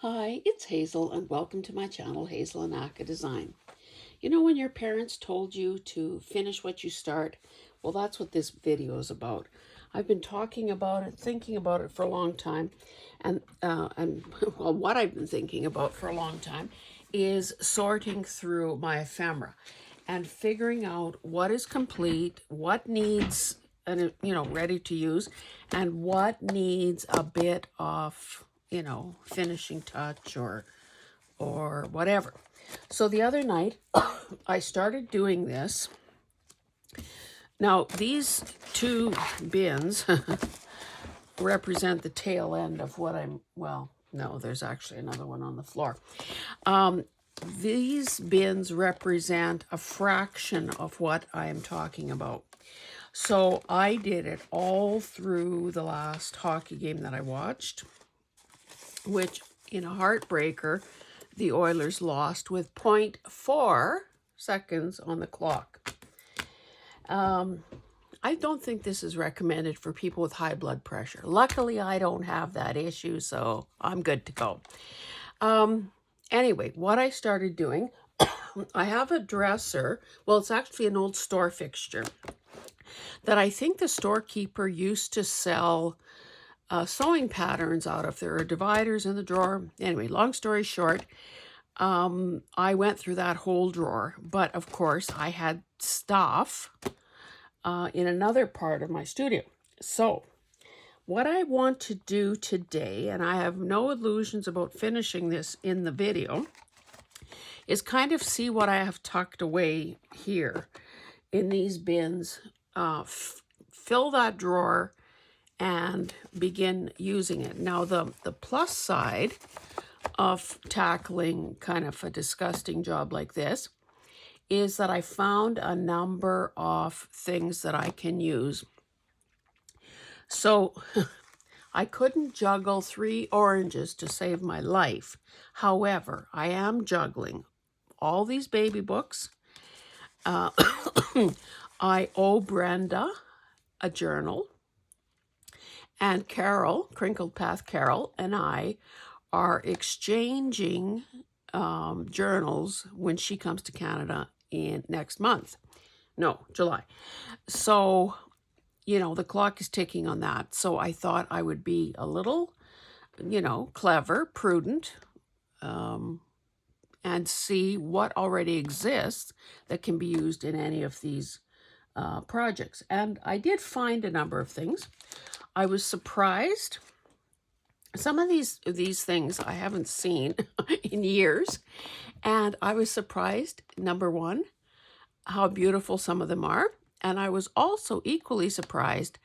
Hi, it's Hazel, and welcome to my channel, Hazel and Aka Design. You know when your parents told you to finish what you start? Well, that's what this video is about. I've been talking about it, thinking about it for a long time, and well, what I've been thinking about for a long time is sorting through my ephemera and figuring out what is complete, what needs, and ready to use, and what needs a bit of finishing touch or whatever. So the other night, I started doing this. Now, these two bins represent the tail end of what well, no, there's actually another one on the floor. These bins represent a fraction of what I am talking about. So I did it all through the last hockey game that I watched, which in a heartbreaker, the Oilers lost with 0.4 seconds on the clock. I don't think this is recommended for people with high blood pressure. Luckily, I don't have that issue, so I'm good to go. Anyway, what I started doing, I have a dresser. Well, it's actually an old store fixture that I think the storekeeper used to sell sewing patterns out of. There are dividers in the drawer. Anyway, long story short, I went through that whole drawer, but of course I had stuff in another part of my studio. So what I want to do today, and I have no illusions about finishing this in the video, is kind of see what I have tucked away here in these bins, fill that drawer, and begin using it. Now, the plus side of tackling kind of a disgusting job like this is that I found a number of things that I can use. So I couldn't juggle 3 oranges to save my life. However, I am juggling all these baby books. I owe Brenda a journal. And Carol, Crinkled Path Carol, and I are exchanging journals when she comes to Canada in next month. No, July. So, the clock is ticking on that. So I thought I would be a little, clever, prudent, and see what already exists that can be used in any of these projects. And I did find a number of things. I was surprised. Some of these things I haven't seen in years. And I was surprised, number one, how beautiful some of them are. And I was also equally surprised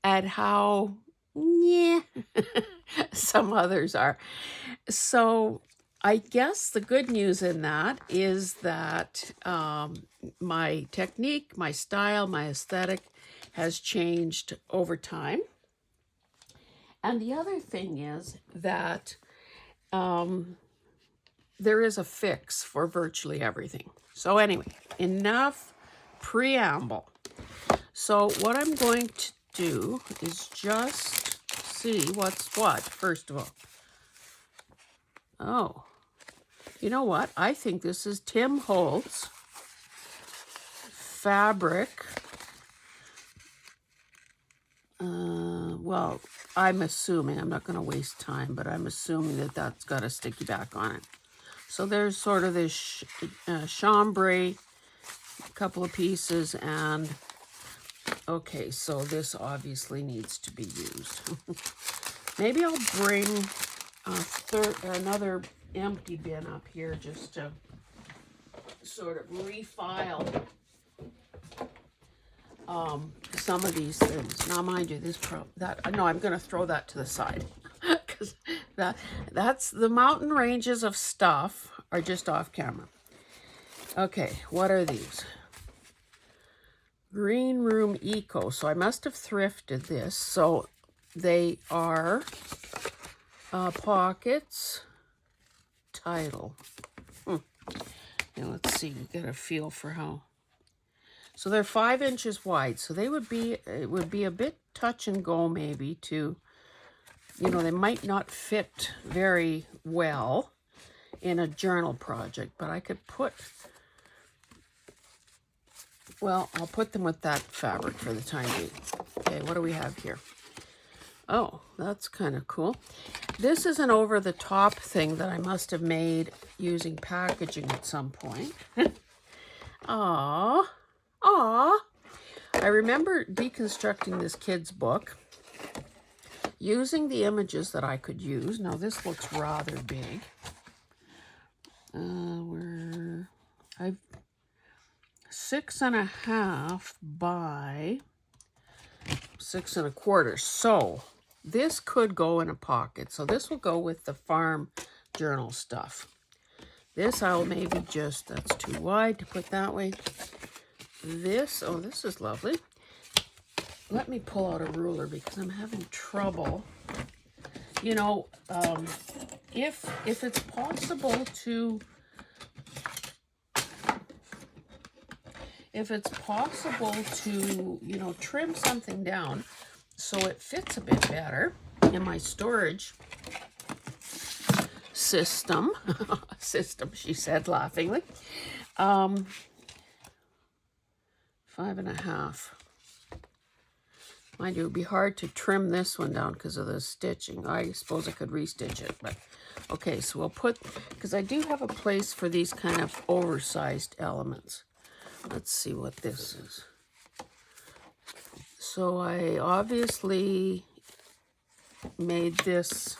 at how, some others are. So I guess the good news in that is that my technique, my style, my aesthetic has changed over time. And the other thing is that there is a fix for virtually everything. So anyway, enough preamble. So what I'm going to do is just see what's what, first of all. Oh, you know what? I think this is Tim Holtz fabric. Well, I'm assuming, I'm not going to waste time, but I'm assuming that that's got a sticky back on it. So there's sort of this chambray, a couple of pieces, and okay, so this obviously needs to be used. Maybe I'll bring another empty bin up here just to sort of refile some of these things. Now, mind you, I'm going to throw that to the side because that's the mountain ranges of stuff are just off camera. Okay, what are these? Green Room Eco. So I must have thrifted this. So they are pockets. Title. Now let's see. We get a feel for how. So they're 5 inches wide. So it would be a bit touch and go maybe to you know, they might not fit very well in a journal project, but I could put, well, I'll put them with that fabric for the time being. Okay, what do we have here? Oh, that's kind of cool. This is an over-the-top thing that I must have made using packaging at some point. Aww. Aww. I remember deconstructing this kid's book, using the images that I could use. Now, this looks rather big. I've 6.5 by 6 1/4. So this could go in a pocket. So this will go with the farm journal stuff. This I'll maybe just, that's too wide to put that way. This, oh, this is lovely. Let me pull out a ruler because I'm having trouble. You know, if it's possible to, you know, trim something down so it fits a bit better in my storage system, she said laughingly. 5.5. Mind you, it would be hard to trim this one down because of the stitching. I suppose I could restitch it, but okay, so we'll put, because I do have a place for these kind of oversized elements. Let's see what this is. So I obviously made this,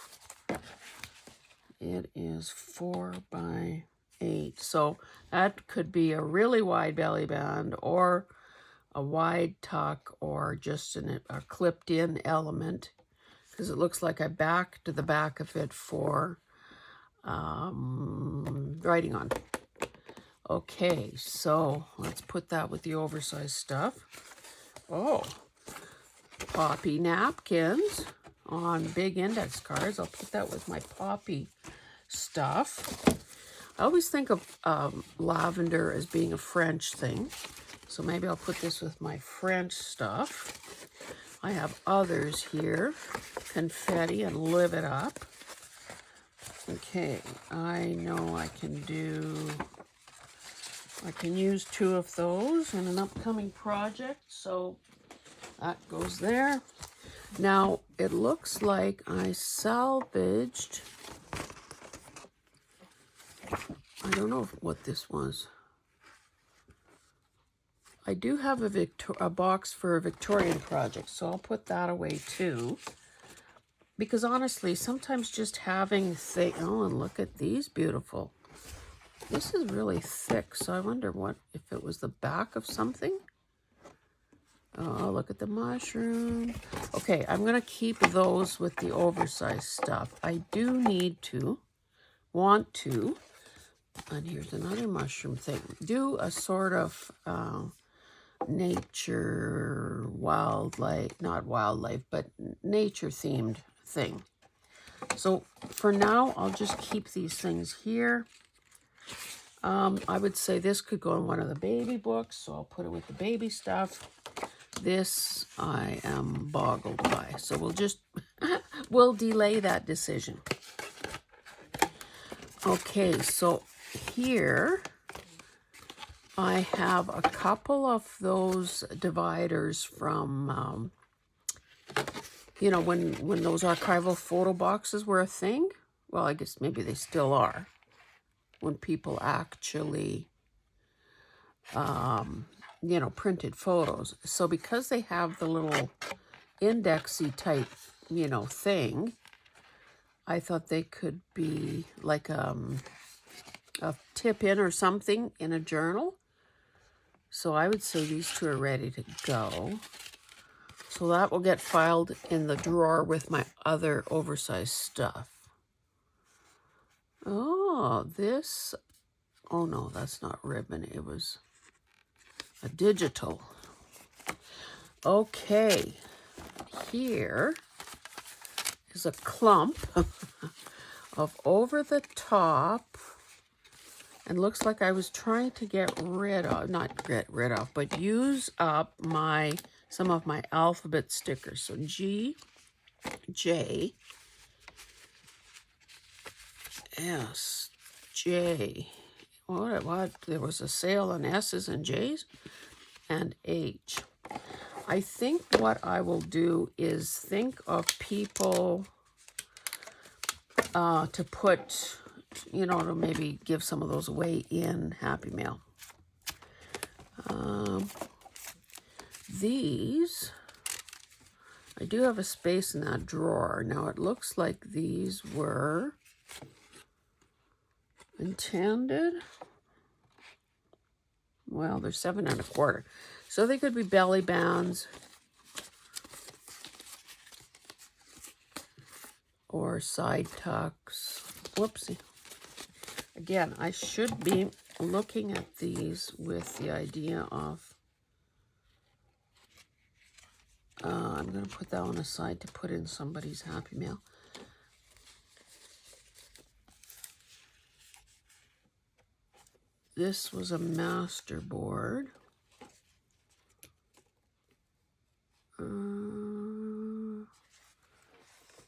it is 4 by 8. So that could be a really wide belly band or a wide tuck or just a clipped in element, because it looks like I backed the back of it for writing on. Okay, so let's put that with the oversized stuff. Oh, poppy napkins on big index cards. I'll put that with my poppy stuff. I always think of lavender as being a French thing, so maybe I'll put this with my French stuff. I have others here, confetti and live it up. Okay, I know I can use 2 of those in an upcoming project, so that goes there. Now, it looks like I salvaged, I don't know what this was. I do have a box for a Victorian project, so I'll put that away too. Because honestly, sometimes just having oh, and look at these beautiful. This is really thick, so I wonder if it was the back of something. Oh, look at the mushroom. Okay, I'm going to keep those with the oversized stuff. I do want to, and here's another mushroom thing, do a sort of nature, wildlife, not wildlife, but nature-themed thing. So for now, I'll just keep these things here. I would say this could go in one of the baby books, so I'll put it with the baby stuff. This I am boggled by, so we'll delay that decision. Okay, so here I have a couple of those dividers from, you know, when those archival photo boxes were a thing. Well, I guess maybe they still are. When people actually, you know, printed photos. So because they have the little indexy type, you know, thing, I thought they could be like a tip in or something in a journal. So I would say these 2 are ready to go. So that will get filed in the drawer with my other oversized stuff. Oh, this, oh no, that's not ribbon. It was a digital. Okay, here is a clump of over the top, and looks like I was trying to get rid of, not get rid of, but use up some of my alphabet stickers. So G, J, S, J. What? There was a sale on S's and J's and H. I think what I will do is think of people to put, you know, to maybe give some of those away in Happy Mail. These, I do have a space in that drawer. Now it looks like these were intended. Well, they're 7 1/4. So they could be belly bands or side tucks. Whoopsie. Again, I should be looking at these with the idea of, I'm going to put that one aside to put in somebody's Happy Mail. This was a master board.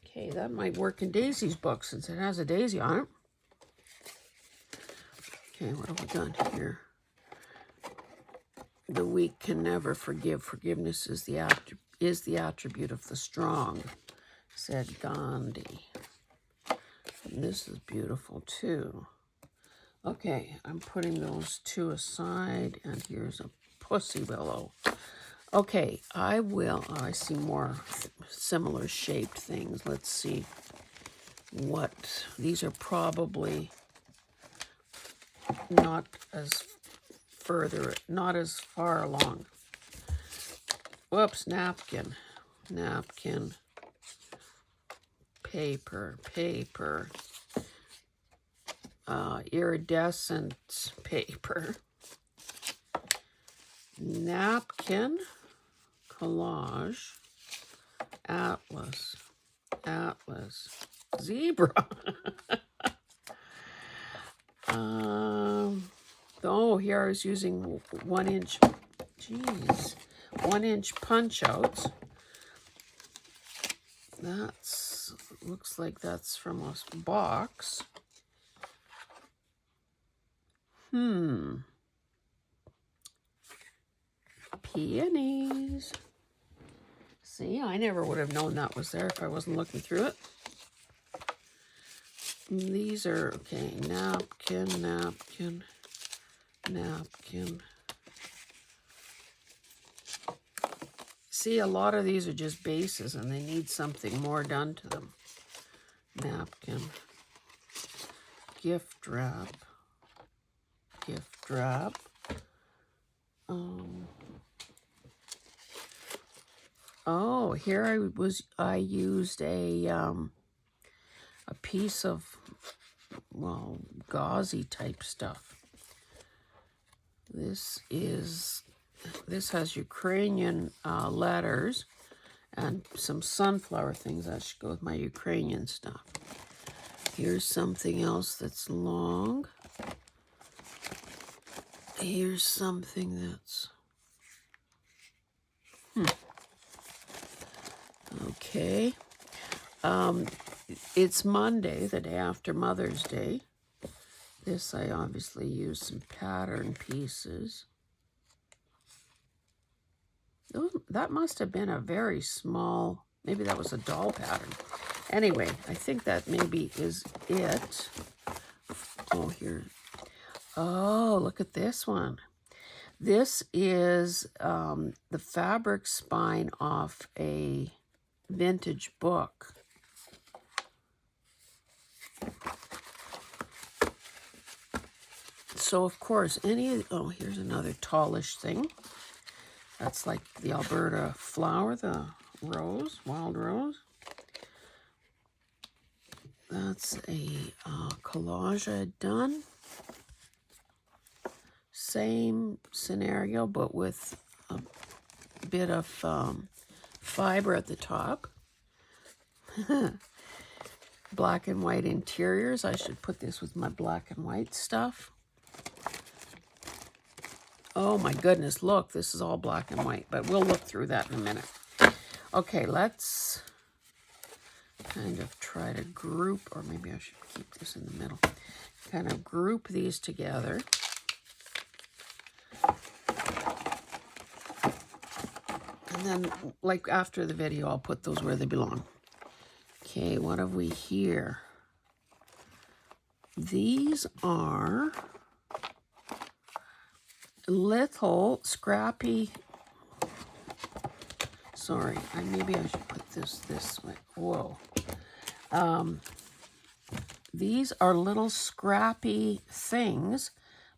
Okay, that might work in Daisy's book since it has a daisy on it. Okay, what have we done here? The weak can never forgive. Forgiveness is the attribute of the strong, said Gandhi. And this is beautiful too. Okay, I'm putting those two aside, and here's a pussy willow. Okay, I see more similar shaped things. Let's see what, these are probably not as far along. Whoops, napkin, paper, iridescent paper, napkin, collage, atlas, zebra. Oh, here I was using 1 inch, 1 inch punch outs. Looks like that's from a box. Peonies. See, I never would have known that was there if I wasn't looking through it. These are, okay, napkin. See, a lot of these are just bases and they need something more done to them. Napkin. Gift wrap. Oh, here I used a piece of, well, gauzy type stuff. This has Ukrainian letters and some sunflower things. That should go with my Ukrainian stuff. Here's something else that's long. Here's something that's, okay. It's Monday, the day after Mother's Day. This, I obviously used some pattern pieces. That must have been a very small, maybe that was a doll pattern. Anyway, I think that maybe is it. Oh, here. Oh, look at this one. This is the fabric spine off a vintage book. So, of course, oh, here's another tallish thing. That's like the Alberta flower, the rose, wild rose. That's a collage I had done. Same scenario, but with a bit of fiber at the top. Black and white interiors. I should put this with my black and white stuff. Oh my goodness, look, this is all black and white, but we'll look through that in a minute. Okay, let's kind of try to group, or maybe I should keep this in the middle, kind of group these together. And then, like after the video, I'll put those where they belong. Okay, what have we here? These are little scrappy, sorry, maybe I should put this way. Whoa. These are little scrappy things,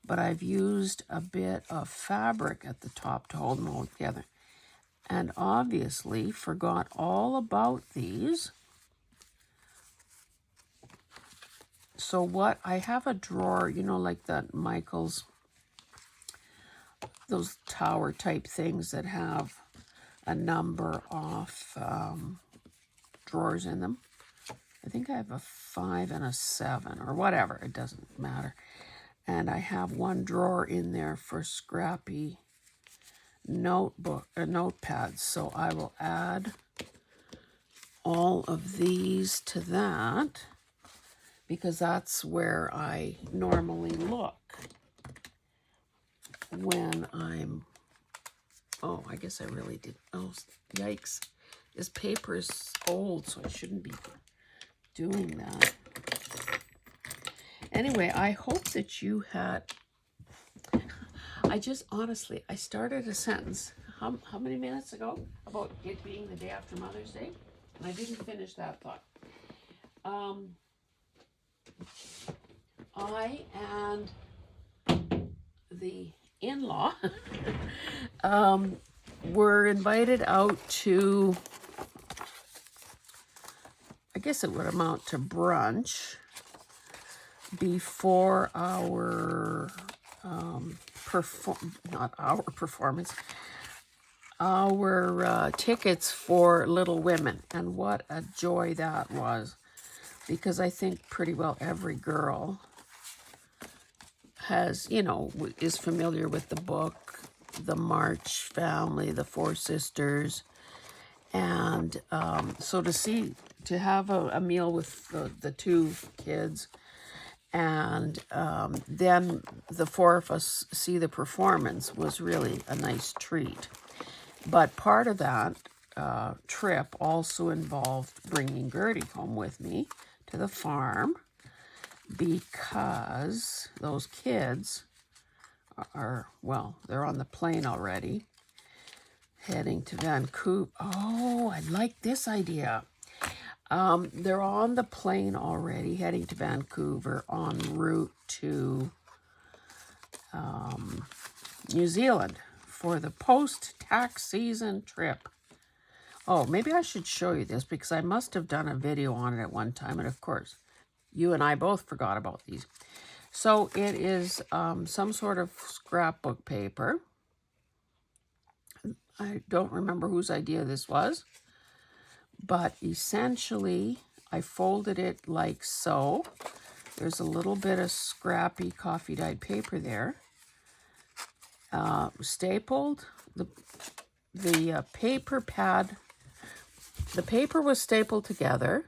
but I've used a bit of fabric at the top to hold them all together. And obviously forgot all about these. So what, I have a drawer, you know, like that Michael's, those tower type things that have a number of drawers in them. I think I have a 5 and a 7 or whatever, it doesn't matter. And I have one drawer in there for scrappy notepads. So I will add all of these to that, because that's where I normally look when I'm, oh, I guess I really did, oh, yikes. This paper is old, so I shouldn't be doing that. Anyway, I hope that you had, I just honestly, I started a sentence, how many minutes ago, about it being the day after Mother's Day, and I didn't finish that thought. I and the in-law were invited out to, I guess it would amount to brunch before our our tickets for Little Women. And what a joy that was, because I think pretty well every girl has, you know, is familiar with the book, the March family, the Four Sisters. And so to have a meal with the two kids, and then the four of us see the performance was really a nice treat. But part of that trip also involved bringing Gertie home with me to the farm, because those kids are, well, they're on the plane already, heading to Vancouver. Oh, I like this idea. They're on the plane already, heading to Vancouver en route to New Zealand for the post-tax season trip. Oh, maybe I should show you this, because I must have done a video on it at one time, and of course, you and I both forgot about these. So it is some sort of scrapbook paper. I don't remember whose idea this was, but essentially I folded it like so. There's a little bit of scrappy coffee dyed paper there. Stapled, the paper pad, the paper was stapled together,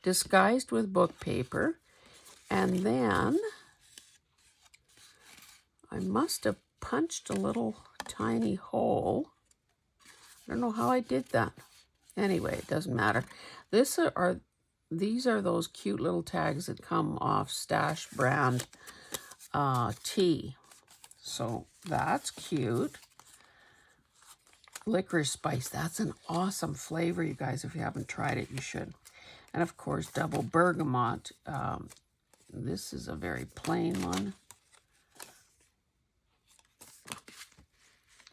disguised with book paper, and then I must have punched a little tiny hole. I don't know how I did that. Anyway, it doesn't matter. These are those cute little tags that come off Stash brand tea. So that's cute. Licorice spice, that's an awesome flavor, you guys. If you haven't tried it, you should. And of course, double bergamot. This is a very plain one.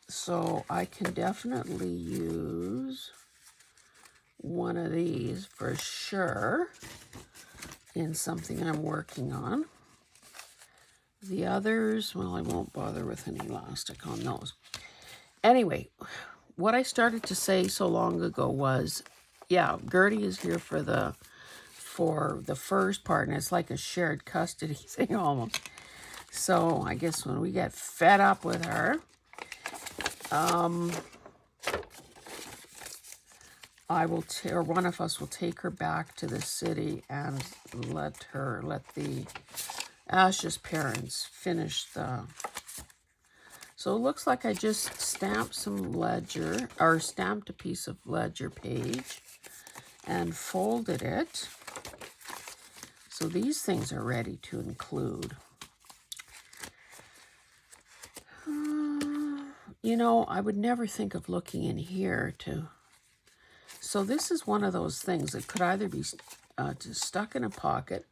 So I can definitely use one of these for sure in something I'm working on. The others, well, I won't bother with an elastic on those. Anyway, what I started to say so long ago was, yeah, Gertie is here for the first part, and it's like a shared custody thing almost. So I guess when we get fed up with her, I will, or one of us will take her back to the city and let the Ash's parents finish the... So it looks like I just stamped some ledger, or stamped a piece of ledger page and folded it. So these things are ready to include. You know, I would never think of looking in here to... So this is one of those things that could either be stuck in a pocket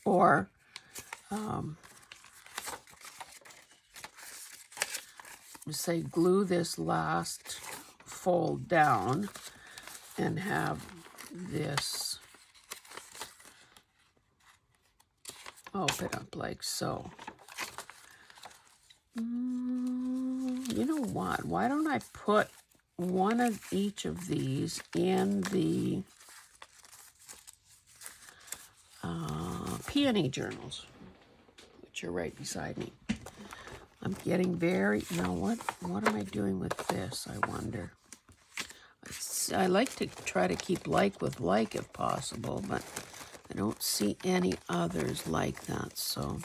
or say glue this last fold down and have this open up like so. You know what? Why don't I put one of each of these in the peony journals, which are right beside me. I'm getting very... Now, what am I doing with this, I wonder? I like to try to keep like with like if possible, but I don't see any others like that, so...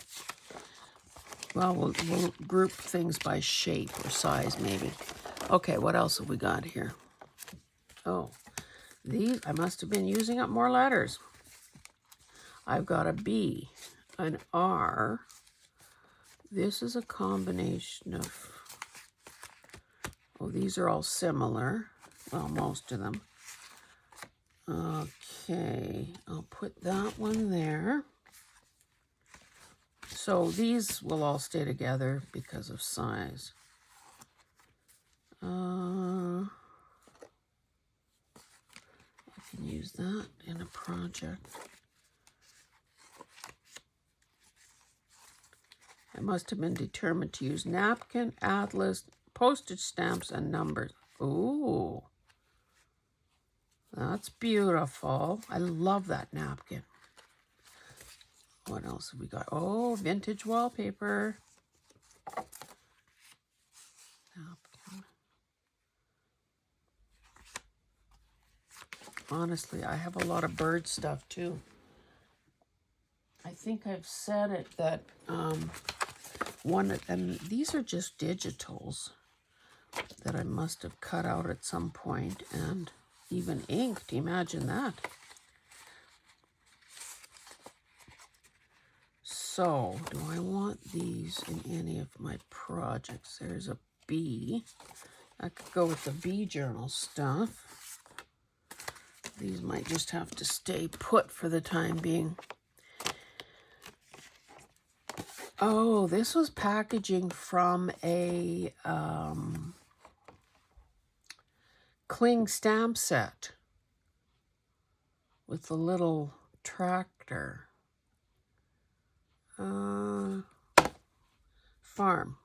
Well, we'll group things by shape or size, maybe. Okay, what else have we got here? Oh, these, I must have been using up more letters. I've got a B, an R. This is a combination of... Oh, these are all similar. Well, most of them. Okay, I'll put that one there. So these will all stay together because of size. I can use that in a project. I must have been determined to use napkin, atlas, postage stamps, and numbers. Ooh, that's beautiful. I love that napkin. What else have we got? Oh, vintage wallpaper. Napkin. Honestly, I have a lot of bird stuff too. I think I've said it that and these are just digitals that I must have cut out at some point and even inked. Imagine that. So, do I want these in any of my projects? There's a B. I could go with the B journal stuff. These might just have to stay put for the time being. Oh, this was packaging from a cling stamp set with the little tractor. Farm.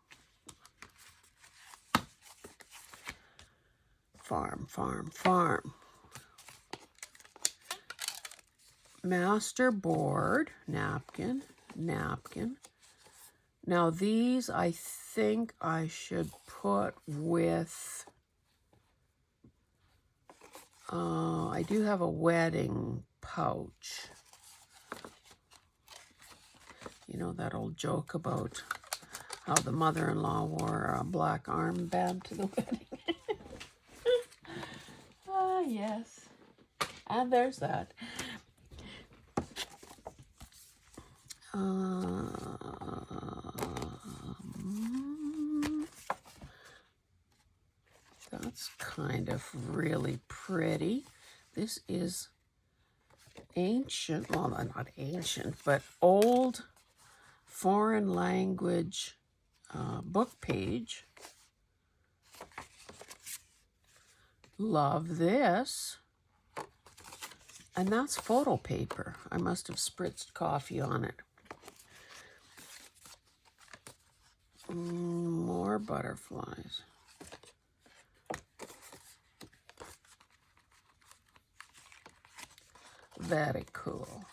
Master board, napkin. Now these I think I should put with, I do have a wedding pouch. You know that old joke about how the mother-in-law wore a black armband to the wedding. Ah, yes. And there's that. That's kind of really pretty. This is ancient, well, not ancient, but old foreign language book page. Love this. And that's photo paper. I must have spritzed coffee on it. More butterflies. Very cool.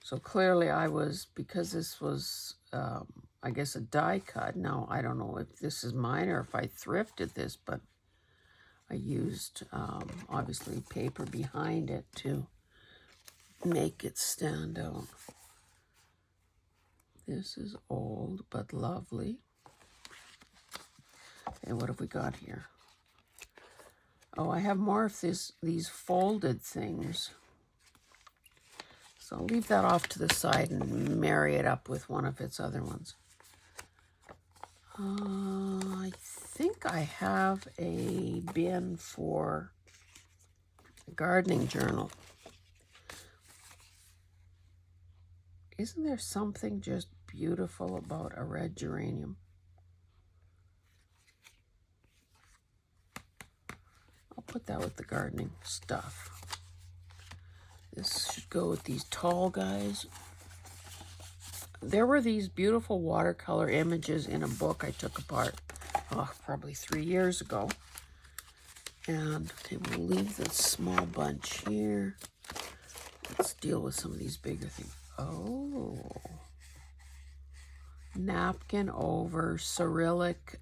So clearly I was, because this was, I guess, a die cut. Now, I don't know if this is mine or if I thrifted this, but I used, obviously, paper behind it to make it stand out. This is old but lovely. Okay, what have we got here? Oh, I have more of these folded things. So I'll leave that off to the side and marry it up with one of its other ones. I think I have a bin for a gardening journal. Isn't there something just beautiful about a red geranium? I'll put that with the gardening stuff. This should go with these tall guys. There were these beautiful watercolor images in a book I took apart, probably 3 years ago. And okay, we'll leave this small bunch here. Let's deal with some of these bigger things. Oh, napkin over Cyrillic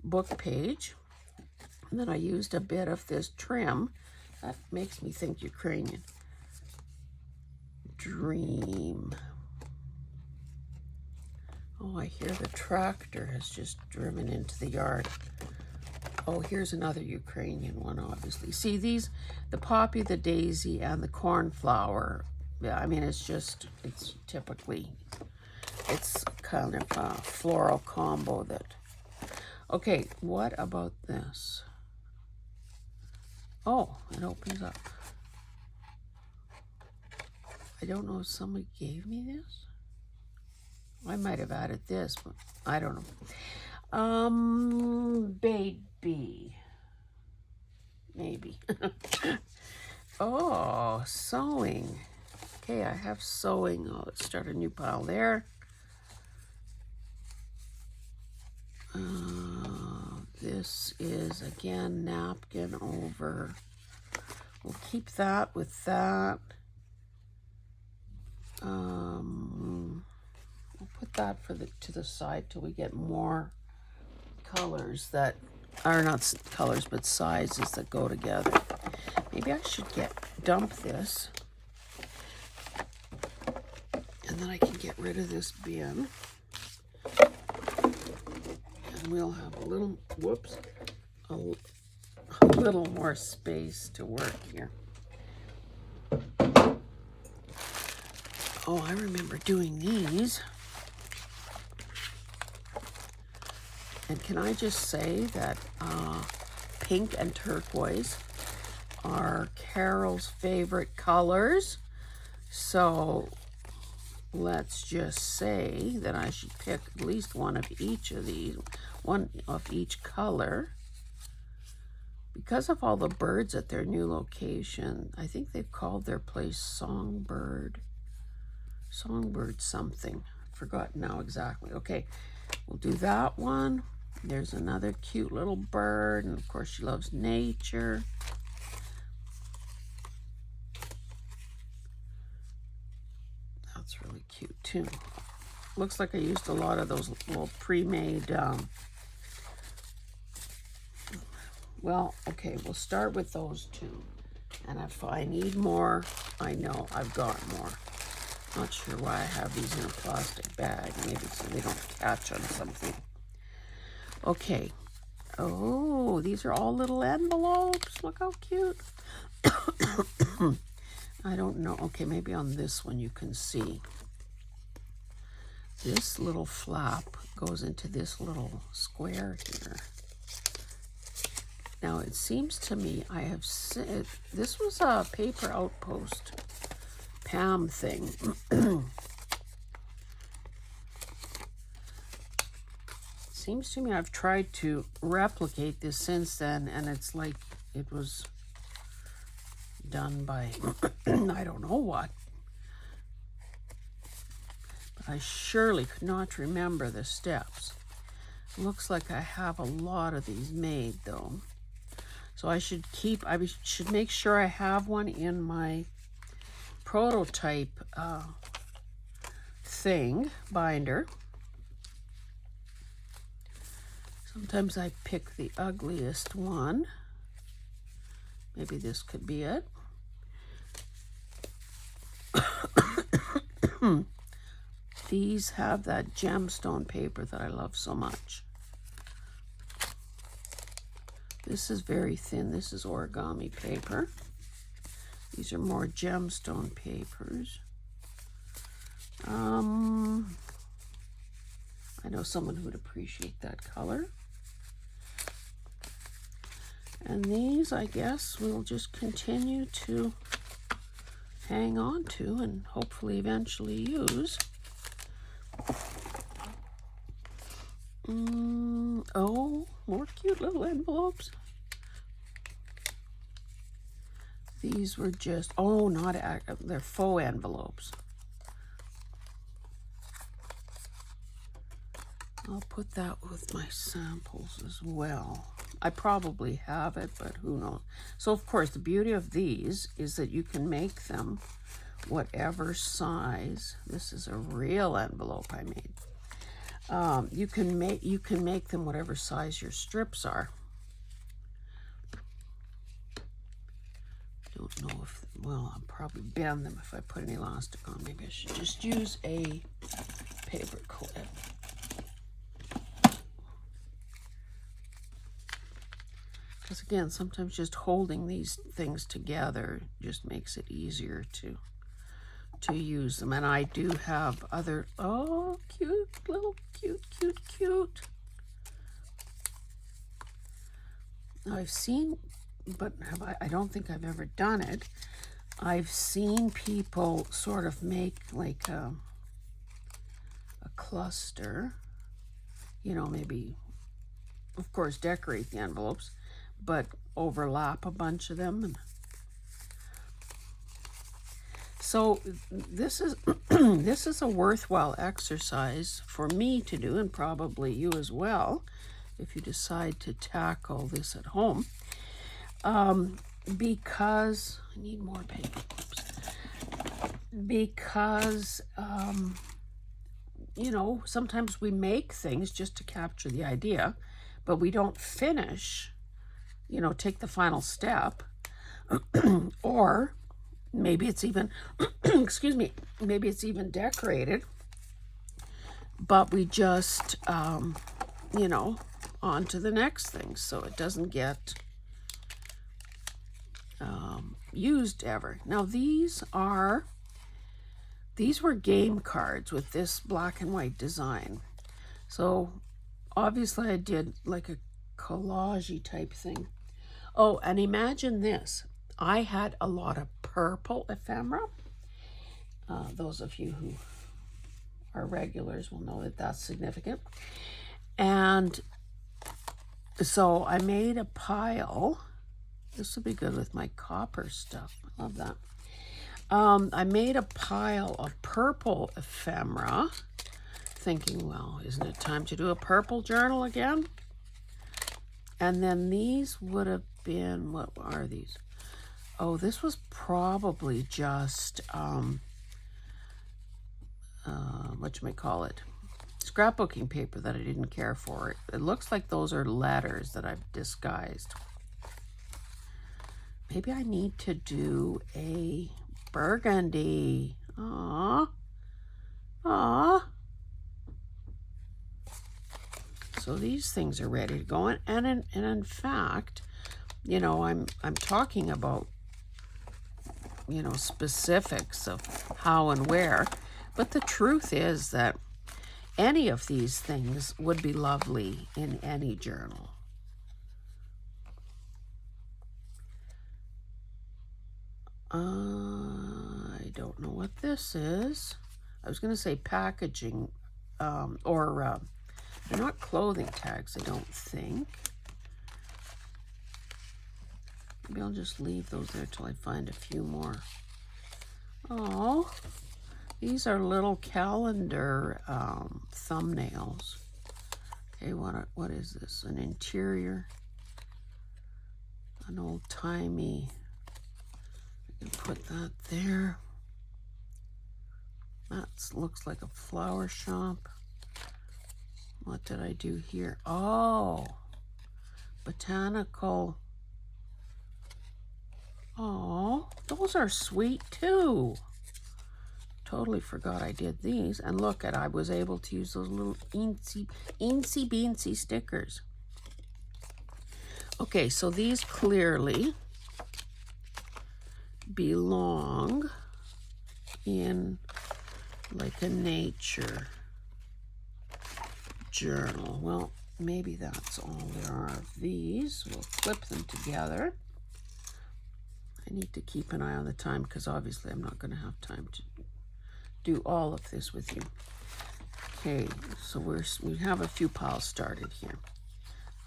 book page. And then I used a bit of this trim. That makes me think Ukrainian. Dream. Oh, I hear the tractor has just driven into the yard. Oh, here's another Ukrainian one, obviously. See these, the poppy, the daisy, and the cornflower. Yeah, I mean, it's typically, it's kind of a floral combo that. Okay, what about this? Oh, it opens up. I don't know if somebody gave me this. I might have added this, but I don't know. Baby. Maybe. Oh, sewing. Okay, I have sewing. Oh, let's start a new pile there. This is, again, napkin over. We'll keep that with that. We'll put that to the side till we get more colors that are not colors, but sizes that go together. Maybe I should dump this. And then I can get rid of this bin. And we'll have a little more space to work here. Oh, I remember doing these. And can I just say that pink and turquoise are Carol's favorite colors. So let's just say that I should pick at least one of each of these, one of each color. Because of all the birds at their new location, I think they've called their place Songbird something. Forgotten now exactly. Okay, we'll do that one. There's another cute little bird, and of course she loves nature. That's really cute too. Looks like I used a lot of those little pre-made, well, okay, we'll start with those two. And if I need more, I know I've got more. Not sure why I have these in a plastic bag. Maybe so they don't catch on something. Okay. Oh, these are all little envelopes. Look how cute. I don't know. Okay, maybe on this one you can see. This little flap goes into this little square here. Now, it seems to me I have said, this was a Paper Outpost Pam thing. Seems to me I've tried to replicate this since then, and it's like it was done by I don't know what. But I surely could not remember the steps. Looks like I have a lot of these made though. So I should make sure I have one in my prototype binder. Sometimes I pick the ugliest one. Maybe this could be it. These have that gemstone paper that I love so much. This is very thin. This is origami paper. These are more gemstone papers. I know someone who would appreciate that color. And these, I guess, we'll just continue to hang on to and hopefully eventually use. Oh, more cute little envelopes. These were just, oh, not, they're faux envelopes. I'll put that with my samples as well. I probably have it, but who knows. So, of course, the beauty of these is that you can make them whatever size. This is a real envelope I made. You can make them whatever size your strips are. Don't know if, well, I'll probably bend them if I put any elastic on. Maybe I should just use a paper clip. Because again, sometimes just holding these things together just makes it easier to use them. And I do have other, oh, cute, little cute. I've seen, but I don't think I've ever done it. I've seen people sort of make like a cluster, you know, maybe, of course, decorate the envelopes, but overlap a bunch of them. And so this is this is a worthwhile exercise for me to do, and probably you as well, if you decide to tackle this at home. Because I need more paper. Because you know, sometimes we make things just to capture the idea, but we don't finish, you know, take the final step. Or maybe it's even, excuse me, maybe it's even decorated, but we just, you know, on to the next thing, so it doesn't get used ever. Now these were game cards with this black and white design. So obviously I did like a collage-y type thing. Oh, and imagine this. I had a lot of purple ephemera. Those of you who are regulars will know that that's significant. And so I made a pile. This would be good with my copper stuff. I love that. I made a pile of purple ephemera, thinking, well, isn't it time to do a purple journal again? And then these would have been, what are these? Oh, this was probably just, whatchamacallit, scrapbooking paper that I didn't care for. It looks like those are letters that I've disguised. Maybe I need to do a burgundy. Aww. So these things are ready to go. And in fact, you know, I'm talking about, you know, specifics of how and where, but the truth is that any of these things would be lovely in any journal. I don't know what this is. I was going to say packaging, or they're not clothing tags, I don't think. Maybe I'll just leave those there till I find a few more. Oh, these are little calendar thumbnails. Okay, what is this? An interior, an old-timey. I can put that there. That looks like a flower shop. What did I do here? Oh, botanical. Oh, those are sweet too. Totally forgot I did these. And look at, I was able to use those little eensy beensy stickers. Okay, so these clearly belong in like a nature journal. Well, maybe that's all there are of these. We'll clip them together. I need to keep an eye on the time because obviously I'm not going to have time to do all of this with you. Okay, so we have a few piles started here.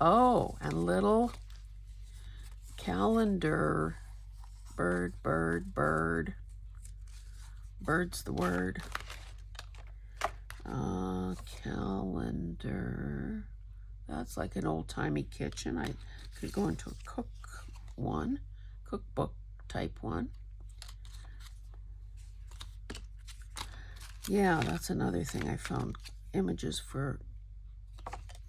Oh, and little calendar, bird. Bird's the word. Calendar. That's like an old-timey kitchen. I could go into a cookbook type one. Yeah, that's another thing I found. Images for,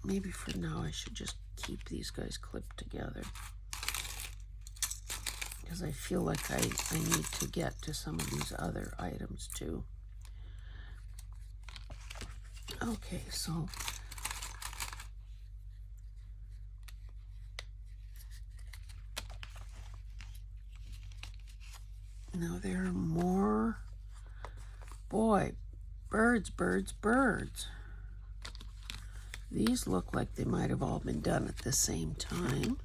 maybe for now I should just keep these guys clipped together. Because I feel like I need to get to some of these other items too. Okay, so now there are more. Boy, birds. These look like they might have all been done at the same time.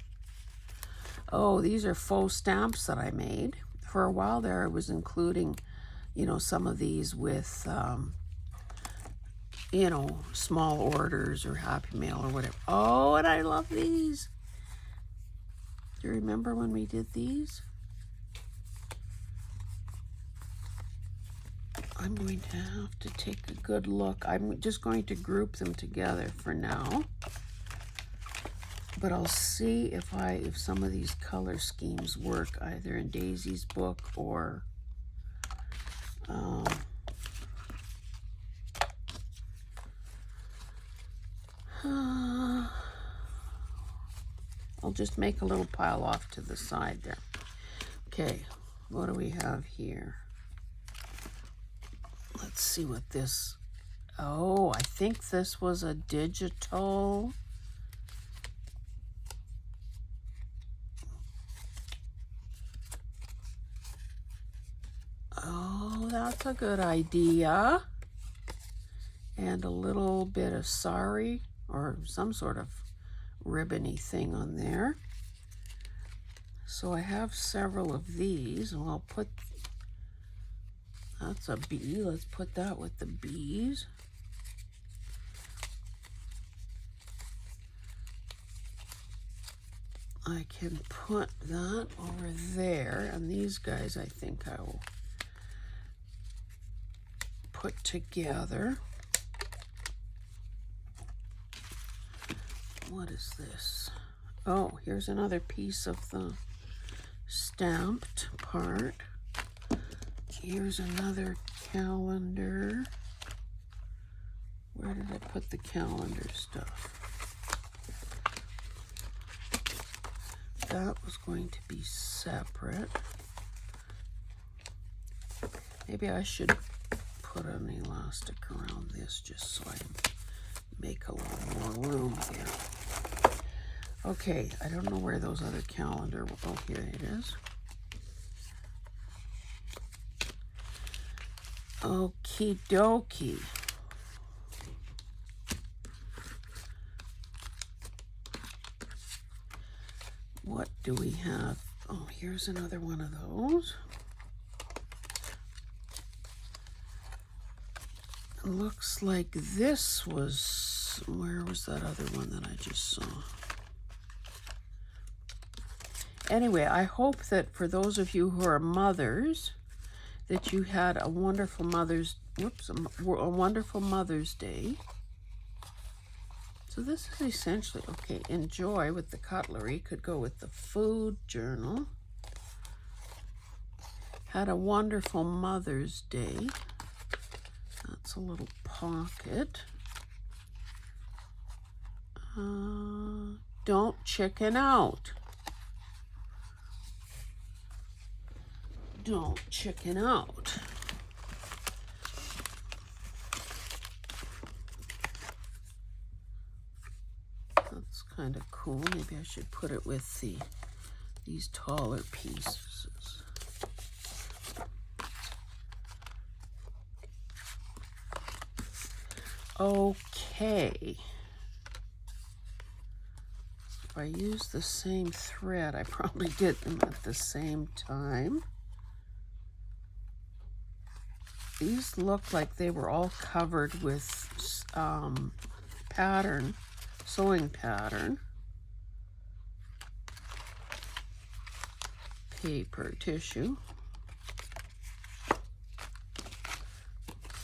Oh, these are faux stamps that I made. For a while there, I was including, you know, some of these with, you know, small orders or Happy Mail or whatever. Oh, and I love these. Do you remember when we did these? I'm going to have to take a good look. I'm just going to group them together for now. But I'll see if some of these color schemes work either in Daisy's book or I'll just make a little pile off to the side there. Okay, what do we have here? Let's see what this, oh, I think this was a digital. Oh, that's a good idea. And a little bit of sari or some sort of ribbony thing on there. So I have several of these, and I'll put, that's a bee. Let's put that with the bees. I can put that over there, and these guys I think I will put together. What is this? Oh, here's another piece of the stamped part. Here's another calendar. Where did I put the calendar stuff? That was going to be separate. Maybe I should put an elastic around this just so I make a little more room here. Okay, I don't know where those other calendar, oh, here it is. Okie dokie. What do we have? Oh, here's another one of those. Looks like this was, where was that other one that I just saw? Anyway, I hope that for those of you who are mothers, that you had a wonderful Mother's, a wonderful Mother's Day. So this is essentially, okay, enjoy with the cutlery, could go with the food journal. Had a wonderful Mother's Day. That's a little pocket. Don't chicken out. Don't chicken out. That's kind of cool. Maybe I should put it with these taller pieces. Okay. If I use the same thread, I probably did them at the same time. These look like they were all covered with sewing pattern. Paper, tissue.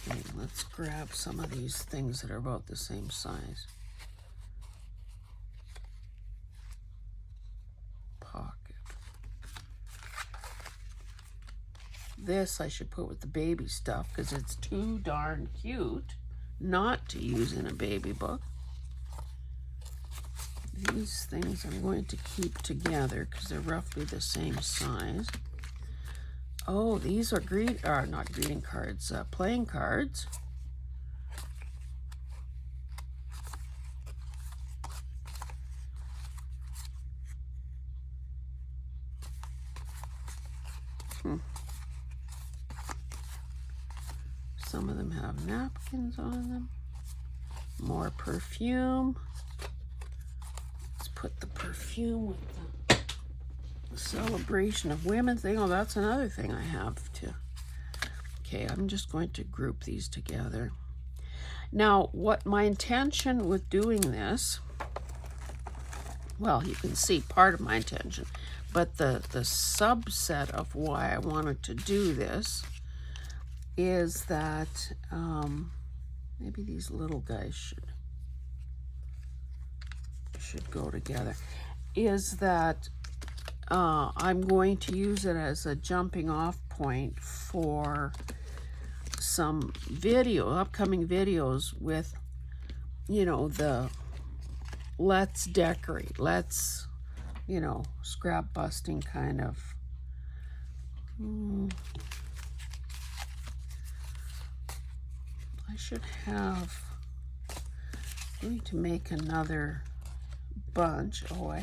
Okay, let's grab some of these things that are about the same size. Pocket. This I should put with the baby stuff because it's too darn cute not to use in a baby book. These things I'm going to keep together because they're roughly the same size. Oh, these are not greeting cards, playing cards. Some of them have napkins on them. More perfume. Let's put the perfume with the celebration of women thing. Oh, that's another thing I have to. Okay, I'm just going to group these together. Now, what my intention with doing this, well, you can see part of my intention, but the subset of why I wanted to do this is that maybe these little guys should go together, is that I'm going to use it as a jumping off point for some upcoming videos with, you know, the let's decorate, let's, you know, scrap busting kind of. I should have, I'm going to make another bunch. Oh, I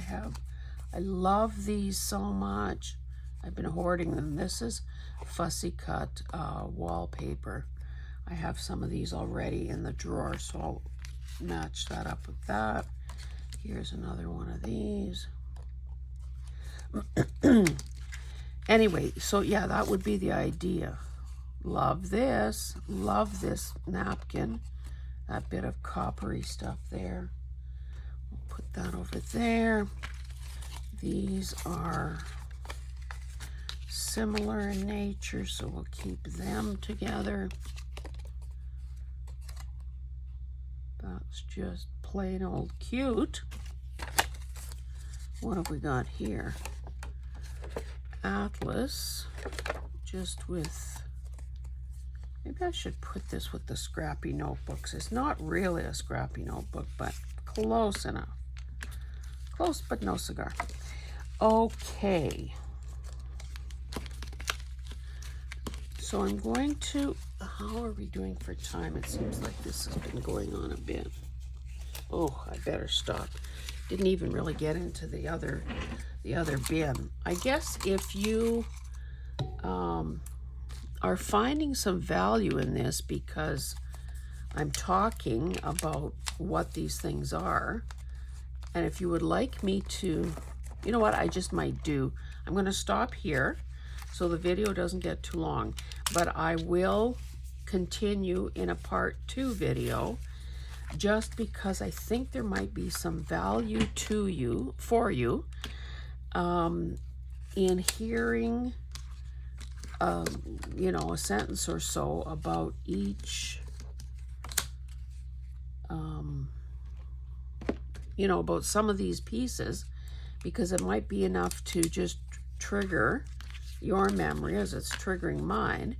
love these so much. I've been hoarding them. This is fussy cut wallpaper. I have some of these already in the drawer, so I'll match that up with that. Here's another one of these. Anyway, so yeah, that would be the idea. Love this napkin. That bit of coppery stuff there. We'll put that over there. These are similar in nature, so we'll keep them together. That's just plain old cute. What have we got here? Atlas, just with, maybe I should put this with the scrappy notebooks. It's not really a scrappy notebook, but close enough. Close, but no cigar. Okay. So I'm going to, how are we doing for time? It seems like this has been going on a bit. Oh, I better stop. Didn't even really get into the other bin. I guess if you are finding some value in this because I'm talking about what these things are, and if you would like me to, you know what I just might do, I'm going to stop here so the video doesn't get too long, but I will continue in a part 2 video just because I think there might be some value for you in hearing you know, a sentence or so about each you know, about some of these pieces, because it might be enough to just trigger your memory as it's triggering mine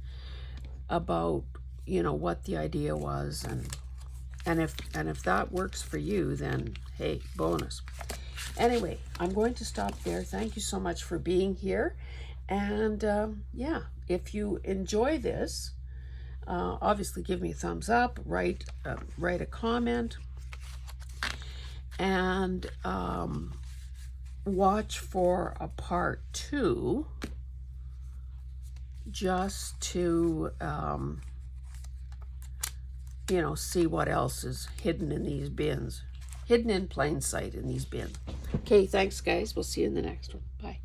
about, you know, what the idea was, and if that works for you, then hey, bonus. Anyway, I'm going to stop there. Thank you so much for being here. And yeah, if you enjoy this, obviously give me a thumbs up, write a comment, and watch for a part 2, just to you know, see what else is hidden in these bins, hidden in plain sight in these bins. Okay, thanks guys. We'll see you in the next one. Bye.